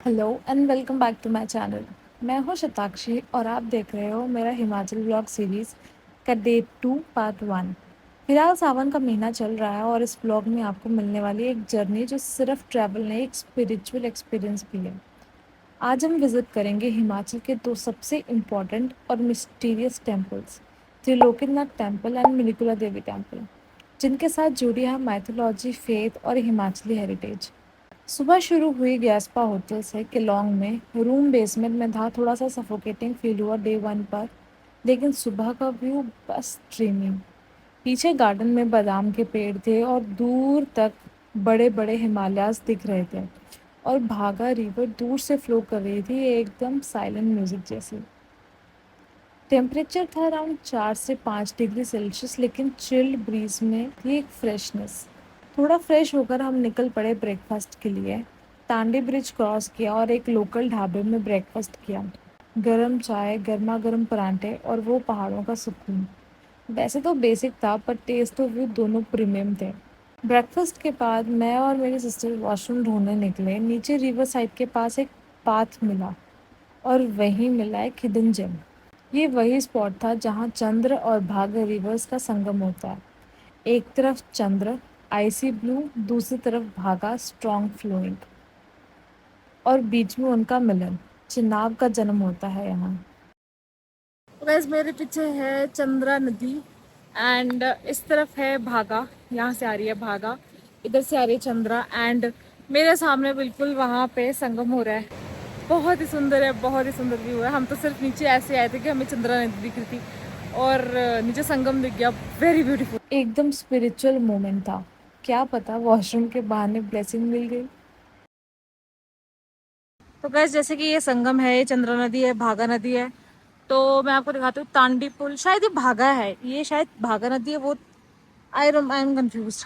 Hello and welcome back to my channel. मैं हूं शताक्षी और आप देख रहे हो मेरा हिमाचल ब्लॉग सीरीज़ का डे 2 पार्ट 1। फिलहाल सावन का महीना चल रहा है और इस ब्लॉग में आपको मिलने वाली एक जर्नी जो सिर्फ ट्रैवल नहीं, एक स्पिरिचुअल एक्सपीरियंस भी है। आज हम विजिट करेंगे हिमाचल के दो सबसे इम्पॉर्टेंट और mysterious temples, Trilokinath temple and Manikula Devi temple, जिनके साथ जुड़ी है माइथोलॉजी, फेथ और हिमाचली हेरिटेज। सुबह शुरू हुई गैस्पा होटल से केलोंग में। रूम बेसमेंट में था, थोड़ा सा सफोकेटिंग फील हुआ डे 1 पर, लेकिन सुबह का व्यू बस ड्रीमिंग। पीछे गार्डन में बादाम के पेड़ थे और दूर तक बड़े बड़े हिमालयास दिख रहे थे, और भागा रिवर दूर से फ्लो कर रही थी, एकदम साइलेंट म्यूजिक जैसी। टेम्परेचर था अराउंड 4 से 5 डिग्री सेल्सियस, लेकिन चिल्ड ब्रीज में थी एक फ्रेशनेस। थोड़ा फ्रेश होकर हम निकल पड़े ब्रेकफास्ट के लिए। तांडी ब्रिज क्रॉस किया और एक लोकल ढाबे में ब्रेकफास्ट किया। गरम चाय, गर्मा गर्म परांठे और वो पहाड़ों का सुकून। वैसे तो बेसिक था, पर टेस्ट और व्यू दोनों प्रीमियम थे। ब्रेकफास्ट के बाद मैं और मेरी सिस्टर वॉशरूम ढूंढने निकले। नीचे रिवर साइड के पास एक पाथ मिला और वहीं मिला एक हिडन जेम। ये वही स्पॉट था जहाँ चंद्र और भागा रिवर्स का संगम होता है। एक तरफ चंद्र आइसी ब्लू, दूसरी तरफ भागा स्ट्रॉन्ग फ्लोइंग, और बीच में उनका मिलन, चिनाब का जन्म होता है यहाँ। गाइस, मेरे पीछे है चंद्रा नदी एंड इस तरफ है भागा। यहाँ से आ रही है भागा, इधर से आ रही है चंद्रा, एंड मेरे सामने बिल्कुल वहाँ पे संगम हो रहा है। बहुत ही सुंदर है, बहुत ही सुंदर व्यू है। हम तो सिर्फ नीचे ऐसे आए थे कि हमें चंद्रा नदी दिख रही थी और नीचे संगम दिख गया। वेरी ब्यूटीफुल, एकदम स्पिरिचुअल मोमेंट था। क्या पता वॉशरूम के बहाने ब्लेसिंग मिल गई। तो गैस, जैसे कि ये संगम है, ये चंद्रा नदी है, भागा नदी है, तो मैं आपको दिखाती हूँ तांडी पुल। शायद ये भागा है, ये शायद भागा नदी है, वो आई एम कंफ्यूज।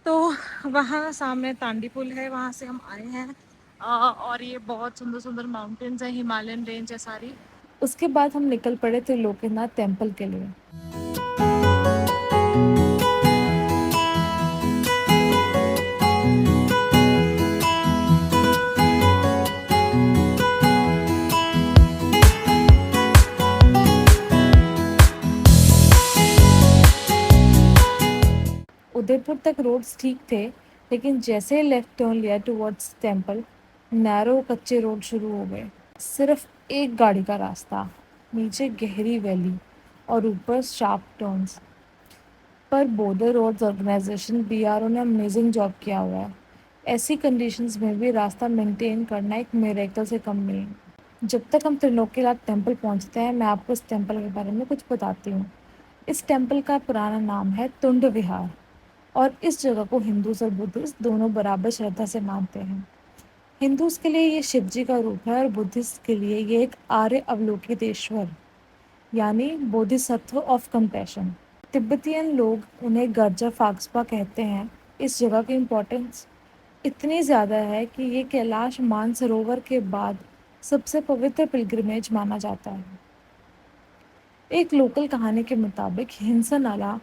तो वहाँ सामने तांडी पुल है, वहाँ से हम आए हैं। और ये बहुत सुंदर सुंदर माउंटेन्स हैं, हिमालयन रेंज है सारी। उसके बाद हम निकल पड़े त्रिलोकीनाथ टेम्पल के लिए। उदयपुर तक रोड्स ठीक थे, लेकिन जैसे ही लेफ्ट टर्न लिया टुवर्ड्स टेम्पल, नैरो कच्चे रोड शुरू हो गए। सिर्फ एक गाड़ी का रास्ता, नीचे गहरी वैली और ऊपर शार्प टर्न्स। पर बॉर्डर रोड्स ऑर्गेनाइजेशन बीआरओ ने अमेजिंग जॉब किया हुआ है। ऐसी कंडीशंस में भी रास्ता मेंटेन करना एक मिरेकल से कम नहीं है। जब तक हम त्रिलोकीनाथ टेम्पल पहुंचते हैं, मैं आपको इस टेम्पल के बारे में कुछ बताती हूँ। इस टेम्पल का पुराना नाम है तुंड विहार, और इस जगह को हिंदूज और बुद्धिस्ट दोनों बराबर श्रद्धा से मानते हैं। हिंदूज के लिए ये शिव जी का रूप है और बुद्धिस्ट के लिए ये एक आर्य अवलोकितेश्वर, यानी बोधिसत्व ऑफ कंपैशन। तिब्बतियन लोग उन्हें गर्जा फाक्सपा कहते हैं। इस जगह की इम्पोर्टेंस इतनी ज़्यादा है कि ये कैलाश मानसरोवर के बाद सबसे पवित्र पिलग्रिमेज माना जाता है। एक लोकल कहानी के मुताबिक हिंसा नाला,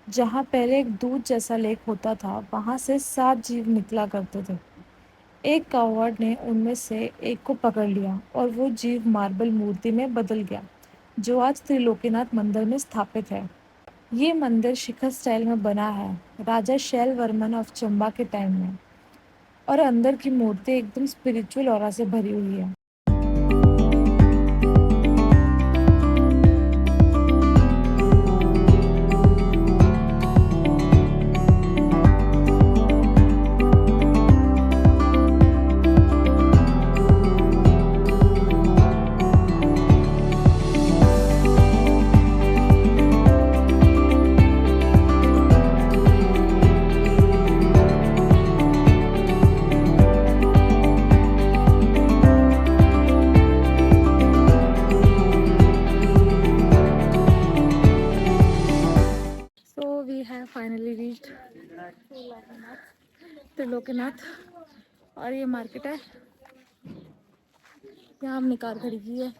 जहाँ पहले एक दूध जैसा लेक होता था, वहाँ से 7 जीव निकला करते थे। एक कावड़ ने उनमें से एक को पकड़ लिया और वो जीव मार्बल मूर्ति में बदल गया, जो आज त्रिलोकीनाथ मंदिर में स्थापित है। ये मंदिर शिखर स्टाइल में बना है, राजा शैल वर्मन ऑफ चंबा के टाइम में, और अंदर की मूर्ति एकदम स्पिरिचुअल ऑरा से भरी हुई है। So we have finally reached Trilokinath, और ये मार्केट है, यहाँ हमने कार खड़ी की है।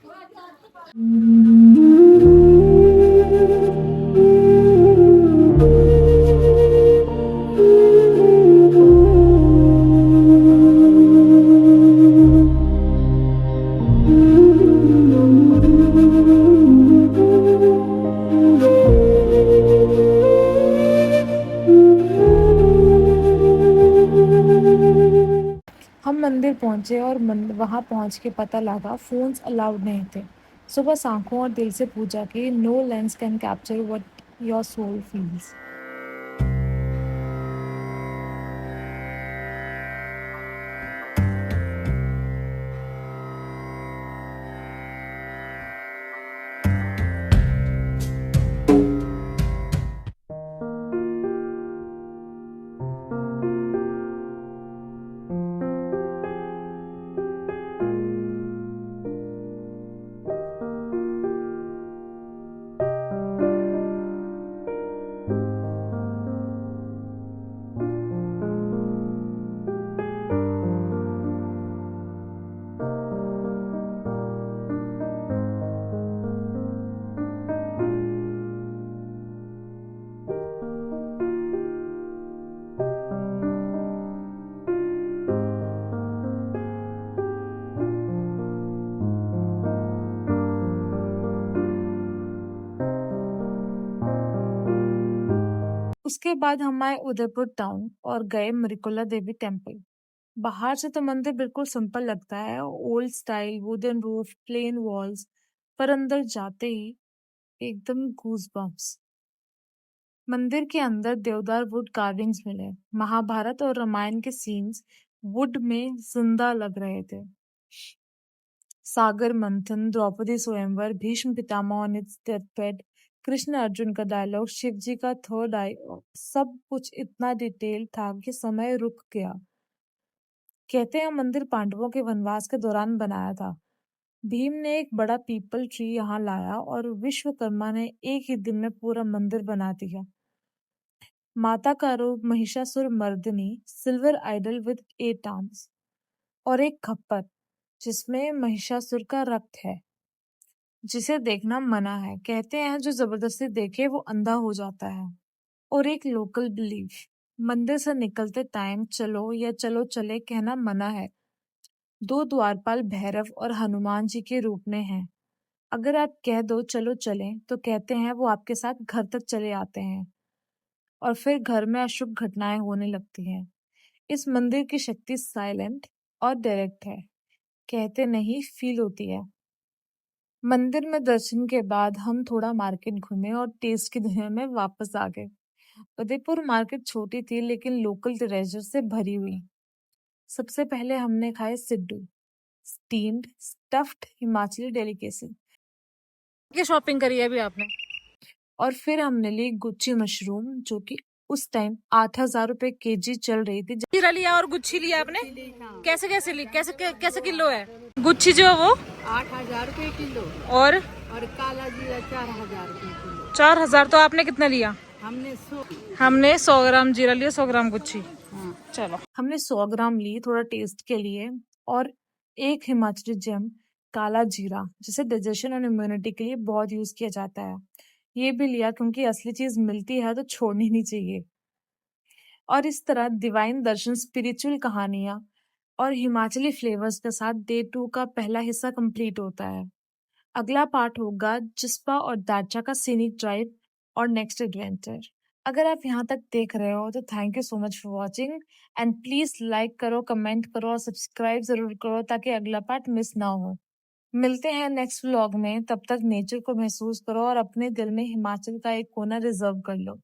मंदिर पहुंचे और वहां पहुंच के पता लगा फ़ोन्स अलाउड नहीं थे। सुबह आँखों और दिल से पूजा की, no lens can capture what your soul feels. उसके बाद हम आए उदयपुर टाउन और गए मरिकुला देवी टेम्पल। बाहर से तो मंदिर बिल्कुल सिंपल लगता है, old style, wooden roof, plain walls, पर अंदर जाते ही एकदम गूज बम्प्स। मंदिर के अंदर देवदार वुड कार्विंग्स मिले। महाभारत और रामायण के सीन्स वुड में जिंदा लग रहे थे। सागर मंथन, द्रौपदी स्वयंवर, भीष्म पितामह ऑन इट्स डेथबेड, कृष्ण अर्जुन का डायलॉग, शिव जी का थर्ड आई, सब कुछ इतना डिटेल था कि समय रुक गया। कहते हैं मंदिर पांडवों के वनवास के दौरान बनाया था। भीम ने एक बड़ा पीपल ट्री यहाँ लाया और विश्वकर्मा ने एक ही दिन में पूरा मंदिर बना दिया। माता का रूप Mahishasura Mardini, silver idol with 8 arms और एक खप्पर जिसमें महिषासुर का रक्त है, जिसे देखना मना है। कहते हैं जो जबरदस्ती देखे वो अंधा हो जाता है। और एक लोकल बिलीफ, मंदिर से निकलते टाइम चलो या चलो चले कहना मना है। 2 द्वारपाल भैरव और हनुमान जी के रूप में हैं। अगर आप कह दो चलो चलें तो कहते हैं वो आपके साथ घर तक चले आते हैं और फिर घर में अशुभ घटनाएं होने लगती हैं। इस मंदिर की शक्ति साइलेंट और डायरेक्ट है, कहते नहीं फील होती है। मंदिर में दर्शन के बाद हम थोड़ा मार्केट घूमे और टेस्ट की दुनिया में वापस आ गए। उदयपुर मार्केट छोटी थी लेकिन लोकल ट्रेजर से भरी हुई। सबसे पहले हमने खाए siddu, steamed stuffed Himachali delicacy. क्या शॉपिंग करी है अभी आपने? और फिर हमने ली गुच्ची मशरूम, जो कि उस टाइम 8,000 रुपए केजी चल रही थी। जीरा लिया और गुच्छी लिया आपने? कैसे कैसे ली, कैसे किलो है गुच्छी जो वो? 8,000 रुपए किलो। और काला जीरा 4,000 रुपए किलो। 4,000। तो आपने कितना लिया? हमने 100 ग्राम जीरा लिया, 100 ग्राम गुच्छी। हाँ। चलो हमने 100 ग्राम ली थोड़ा टेस्ट के लिए, और एक हिमाचली जेम काला जीरा, जिसे डाइजेशन और इम्यूनिटी के लिए बहुत यूज किया जाता है, ये भी लिया क्योंकि असली चीज मिलती है तो छोड़नी नहीं चाहिए। और इस तरह डिवाइन दर्शन, स्पिरिचुअल कहानियां और हिमाचली फ्लेवर्स के साथ डे 2 का पहला हिस्सा कंप्लीट होता है। अगला पार्ट होगा जिस्पा और दाचा का सीनिक ड्राइव और नेक्स्ट एडवेंचर। अगर आप यहाँ तक देख रहे हो तो thank you so much for watching, and please like करो, कमेंट करो और सब्सक्राइब जरूर करो ताकि अगला पार्ट मिस ना हो। मिलते हैं नेक्स्ट व्लॉग में, तब तक नेचर को महसूस करो और अपने दिल में हिमाचल का एक कोना रिजर्व कर लो।